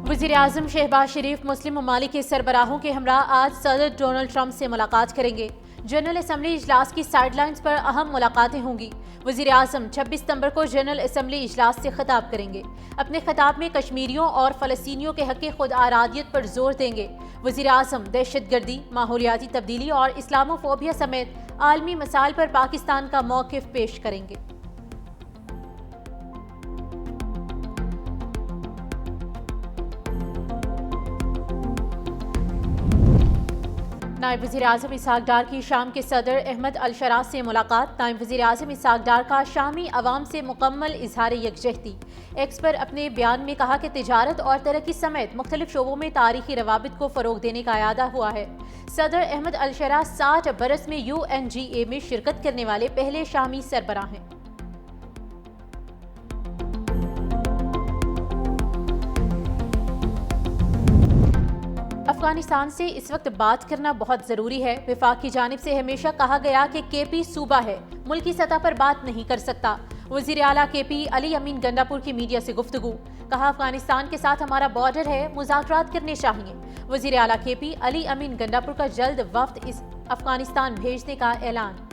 वज़ीर-ए-आज़म शहबाज शरीफ मुस्लिम ममालिक के सरबराहों के हमराह आज सदर डोनाल्ड ट्रंप से मुलाकात करेंगे। जनरल असम्बली इजलास की साइडलाइंस पर अहम मुलाकातें होंगी। वज़ीर-ए-आज़म 26 सितंबर को जनरल असम्बली इजलास से खिताब करेंगे। अपने खिताब में कश्मीरियों और फ़लस्तीनियों के हक़ खुद आरादियत पर जोर देंगे। वज़ीर-ए-आज़म दहशतगर्दी, माहौलियाती तब्दीली और इस्लामोफोबिया समेत आलमी मसाइल पर पाकिस्तान का मौक़िफ़ पेश करेंगे। नायब वज़ीर-ए-आज़म इसहाक डार की शाम के सदर अहमद अल-शरा से मुलाकात। नायब वज़ीर-ए-आज़म इसहाक डार का शामी अवाम से मुकम्मल इजहार यकजहती। एक्स पर अपने बयान में कहा कि तिजारत और तरक्की समेत मुख्तलिफ शोबों में तारीखी रवाबित को फ़रोग देने का इरादा हुआ है। सदर अहमद अल-शरा 60 बरस में UNGA में शिरकत करने वाले पहले शामी सरबराह हैं। अफगानिस्तान से इस वक्त बात करना बहुत ज़रूरी है। वफाक की जानिब से हमेशा कहा गया कि KP सूबा है, मुल्की सतह पर बात नहीं कर सकता। वज़ीर आला KP अली अमीन गंडापुर की मीडिया से गुफ्तगू। कहा, अफगानिस्तान के साथ हमारा बॉर्डर है, मुज़ाकरात करने चाहिए। वज़ीर आला KP अली अमीन गंडापुर का जल्द वफ्द इस अफगानिस्तान भेजने का ऐलान।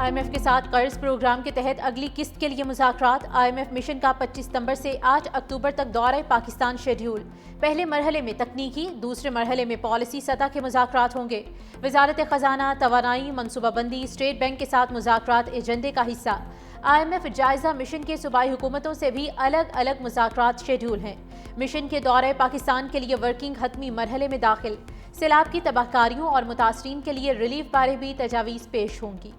IMF के साथ कर्ज प्रोग्राम के तहत अगली किस्त के लिए मुज़ाकरात। IMF मिशन का 25 सितंबर से 8 अक्टूबर तक दौरा पाकिस्तान शेड्यूल। पहले मरहले में तकनीकी, दूसरे मरहले में पॉलिसी सतह के मुज़ाकरात होंगे। वजारत ख़जाना, तवानाई, मनसूबाबंदी, स्टेट बैंक के साथ मुज़ाकरात एजेंडे का हिस्सा। IMF जायज़ा मिशन के सूबाई हुकूमतों से भी अलग अलग मुज़ाकरात शेड्यूल हैं। मिशन के दौरे पाकिस्तान के लिए वर्किंग हतमी मरहले में दाखिल। सैलाब की तबाहकारियों और मुतासरीन के लिए रिलीफ बारे भी तजावीज़ पेश होंगी।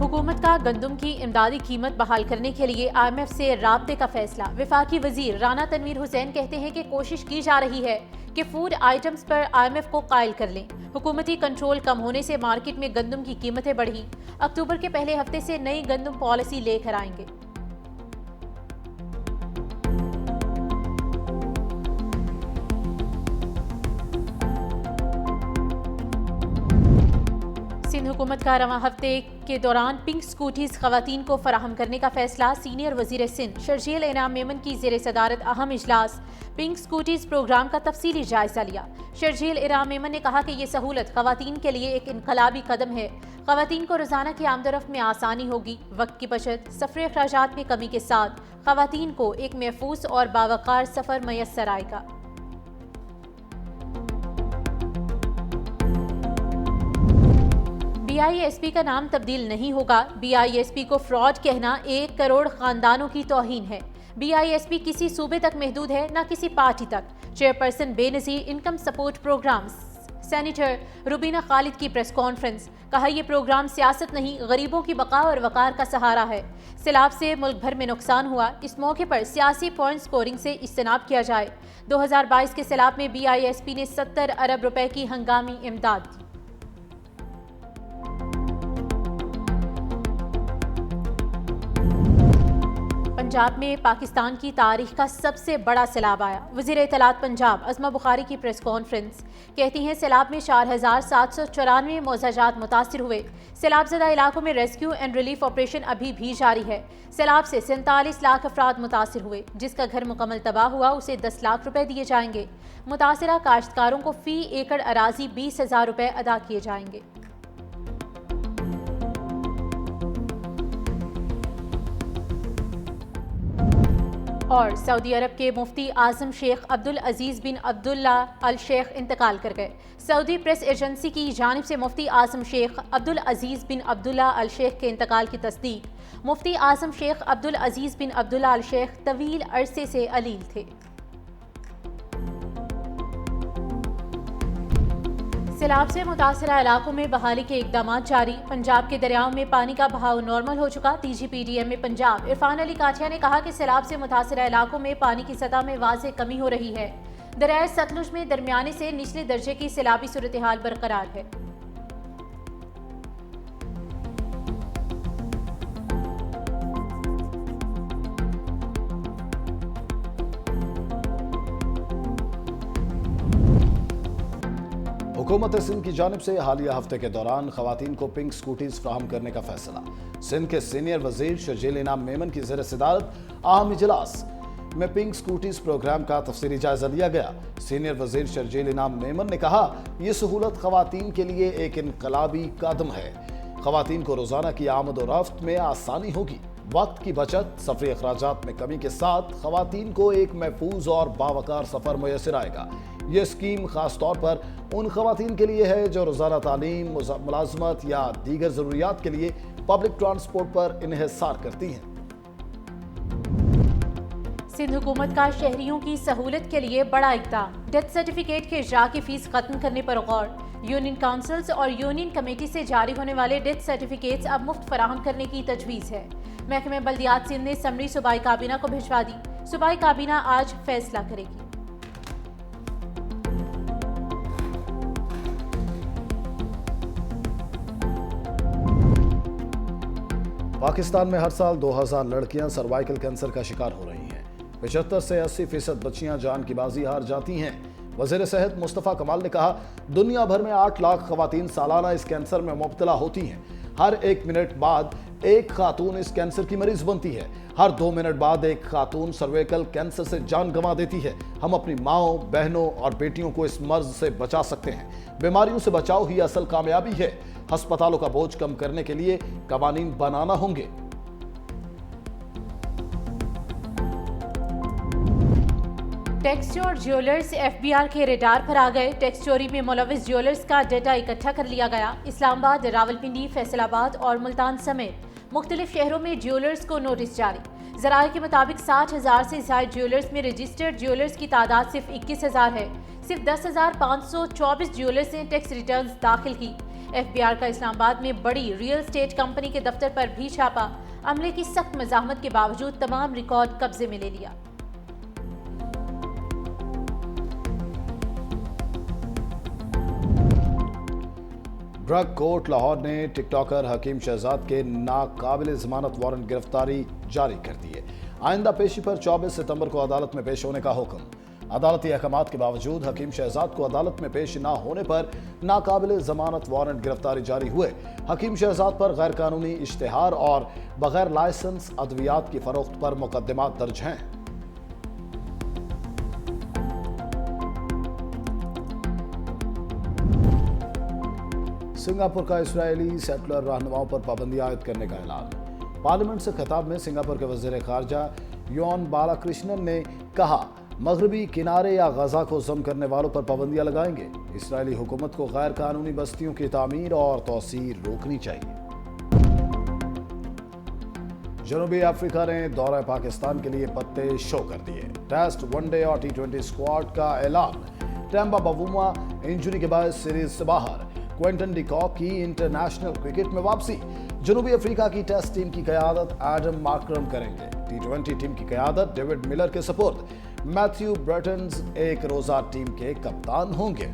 हुकूमत का गंदम की इमदादी कीमत बहाल करने के लिए IMF से राब्ते का फैसला। वफाकी वजीर राना तनवीर हुसैन कहते हैं कि कोशिश की जा रही है कि फूड आइटम्स पर IMF को कायल कर लें। हुकूमती कंट्रोल कम होने से मार्केट में गंदम की कीमतें बढ़ी। अक्टूबर के पहले हफ्ते से नई गंदम पॉलिसी लेकर आएंगे। सिंध हुकूमत का रवां हफ्ते के दौरान पिंक स्कूटीज खवातीन को फराहम करने का फैसला। सीनियर वजीर सिंध शर्जील इनाम मेमन की ज़ेर सदारत अहम इजलास। पिंक स्कूटीज प्रोग्राम का तफसीली जायजा लिया। शर्जील इनाम मेमन ने कहा कि ये सहूलत खवातीन के लिए एक इनकलाबी कदम है। खवातीन को रोजाना की आमदरफ्त में आसानी होगी, वक्त की बचत, सफर अखराजात में कमी के साथ खवातीन को एक महफूज और बावकार सफर मैसर आएगा। BISP का नाम तब्दील नहीं होगा। BISP को फ्रॉड कहना 1 करोड़ खानदानों की तौहीन है। BISP किसी सूबे तक महदूद है, न किसी पार्टी तक। Chairperson Benazir income support programme senator Rubina Khalid की प्रेस कॉन्फ्रेंस। कहा, यह प्रोग्राम सियासत नहीं, गरीबों की बका और वकार का सहारा है। सैलाब से मुल्क भर में नुकसान हुआ, इस मौके पर सियासी पॉइंट स्कोरिंग से इज्तनाब किया जाए। 2022 के सैलाब में BISP ने 70 अरब रुपए की हंगामी इमदाद दी। पंजाब में पाकिस्तान की तारीख का सबसे बड़ा सैलाब आया। वज़ीर इत्तलात पंजाब अज़मा बुखारी की प्रेस कॉन्फ्रेंस। कहती हैं, सैलाब में 4794 मौज़ाजात मुतासिर हुए। सैलाबज़दा इलाकों में रेस्क्यू एंड रिलीफ ऑपरेशन अभी भी जारी है। सैलाब से 47 लाख अफराद मुतासिर हुए। जिसका घर मुकम्मल तबाह हुआ उसे 10 लाख रुपए दिए जाएंगे। मुतासिरा काश्तकारों को फी एकड़ अराजी 20,000 रुपए अदा किए जाएंगे। और सऊदी अरब के मुफ्ती आज़म शेख अब्दुल अजीज़ बिन अब्दुल्ला अल शेख इंतकाल कर गए। सऊदी प्रेस एजेंसी की जानिब से मुफ्ती आज़म शेख अब्दुल अजीज़ बिन अब्दुल्ला अल शेख के इंतकाल की तस्दीक। मुफ्ती आज़म शेख अब्दुल अजीज़ बिन अब्दुल्ला अल शेख तवील अरसे से अलील थे। सैलाब से मुतासरा इलाकों में बहाली के इकदाम जारी। पंजाब के दरियाओं में पानी का बहाव नॉर्मल हो चुका। DGPDM में पंजाब इरफान अली काठिया ने कहा कि सैलाब से मुतासरा इलाकों में पानी की सतह में वाज़ेह कमी हो रही है। दरियाए सतलुज में दरमियाने से निचले दर्जे की सैलाबी सूरत हाल बरकरार है। حکومت سندھ کی جانب سے حالیہ ہفتے کے دوران خواتین کو پنک سکوٹیز فراہم کرنے کا فیصلہ۔ سندھ کے سینئر وزیر شرجیل انعام میمن کی زیر صدارت اہم اجلاس میں پنک سکوٹیز پروگرام کا تفصیلی جائزہ لیا گیا۔ سینئر وزیر شرجیل انعام میمن نے کہا، یہ سہولت خواتین کے لیے ایک انقلابی قدم ہے۔ خواتین کو روزانہ کی آمد و رفت میں آسانی ہوگی، وقت کی بچت، سفری اخراجات میں کمی کے ساتھ خواتین کو ایک محفوظ اور باوقار سفر میسر آئے گا۔ یہ اسکیم خاص طور پر ان خواتین کے لیے ہے جو روزانہ تعلیم، ملازمت یا دیگر ضروریات کے لیے پبلک ٹرانسپورٹ پر انحصار کرتی ہیں۔ سندھ حکومت کا شہریوں کی سہولت کے لیے بڑا اقدام، ڈیتھ سرٹیفکیٹ کے اجراء کی فیس ختم کرنے پر غور۔ یونین کونسلز اور یونین کمیٹی سے جاری ہونے والے ڈیتھ سرٹیفکیٹس اب مفت فراہم کرنے کی تجویز ہے۔ محکمہ بلدیات سندھ نے سمری صوبائی کابینہ کو بھجوا دی۔ صوبائی کابینہ آج فیصلہ کرے گی۔ پاکستان میں ہر سال 2000 لڑکیاں سروائیکل کینسر کا شکار ہو رہی ہیں۔ 75 سے 80% بچیاں جان کی بازی ہار جاتی ہیں۔ وزیر صحت مصطفیٰ کمال نے کہا، دنیا بھر میں 8 لاکھ خواتین سالانہ اس کینسر میں مبتلا ہوتی ہیں۔ ہر 1 منٹ بعد ایک خاتون اس کینسر کی مریض بنتی ہے۔ ہر 2 منٹ بعد ایک خاتون سروائیکل کینسر سے جان گنوا دیتی ہے۔ ہم اپنی ماؤں، بہنوں اور بیٹیوں کو اس مرض سے بچا سکتے ہیں۔ بیماریوں سے بچاؤ ہی اصل کامیابی ہے۔ ہسپتالوں کا بوجھ کم کرنے کے لیے قوانین بنانا ہوں گے۔ ٹیکس چور جیولرز ایف بی آر کے ریڈار پر آ گئے۔ ٹیکس چوری میں ملوث جیولرز کا ڈیٹا اکٹھا کر لیا گیا۔ اسلام آباد، راولپنڈی، فیصل آباد اور ملتان سمیت مختلف شہروں میں جیولرز کو نوٹس جاری۔ ذرائع کے مطابق 60,000 سے زائد جیولرز میں رجسٹرڈ جیولرز کی تعداد صرف 21,000 ہے۔ صرف 10,524 جیولرز نے ٹیکس ریٹرنز داخل کی۔ ایف بی آر کا اسلام آباد میں بڑی ریئل اسٹیٹ کمپنی کے دفتر پر بھی چھاپا۔ عملے کی سخت مزاحمت کے باوجود تمام ریکارڈ قبضے میں لے لیا۔ ڈرگ کورٹ لاہور نے ٹک ٹاکر حکیم شہزاد کے ناقابل ضمانت وارنٹ گرفتاری جاری کر دی ہے۔ آئندہ پیشی پر 24 ستمبر کو عدالت میں پیش ہونے کا حکم۔ عدالتی احکامات کے باوجود حکیم شہزاد کو عدالت میں پیش نہ ہونے پر ناقابل ضمانت وارنٹ گرفتاری جاری ہوئے۔ حکیم شہزاد پر غیر قانونی اشتہار اور بغیر لائسنس ادویات کی فروخت پر مقدمات درج ہیں۔ سنگاپور کا اسرائیلی سیٹلر رہنماؤں پر پابندی عائد کرنے کا اعلان۔ پارلیمنٹ سے خطاب میں سنگاپور کے وزیر خارجہ یون بالا کرشنن نے کہا، مغربی کنارے یا غزہ کو ضم کرنے والوں پر پابندیاں لگائیں گے۔ اسرائیلی حکومت کو غیر قانونی بستیوں کی تعمیر اور توسیع روکنی چاہیے۔ جنوبی افریقہ نے دورہ پاکستان کے لیے پتے شو کر دیے۔ ٹیسٹ، ون ڈے اور T20 اسکواڈ کا اعلان۔ ٹیمبا بووما انجری کے باعث سیریز سے باہر۔ کوئنٹن ڈی کاک کی انٹرنیشنل کرکٹ میں واپسی۔ جنوبی افریقہ کی ٹیسٹ ٹیم کی قیادت ایڈم مارکرم کریں گے۔ T20 ٹیم کی قیادت ڈیوڈ ملر کے سپرد۔ میتھیو برٹنز ایک روزہ ٹیم کے کپتان ہوں گے۔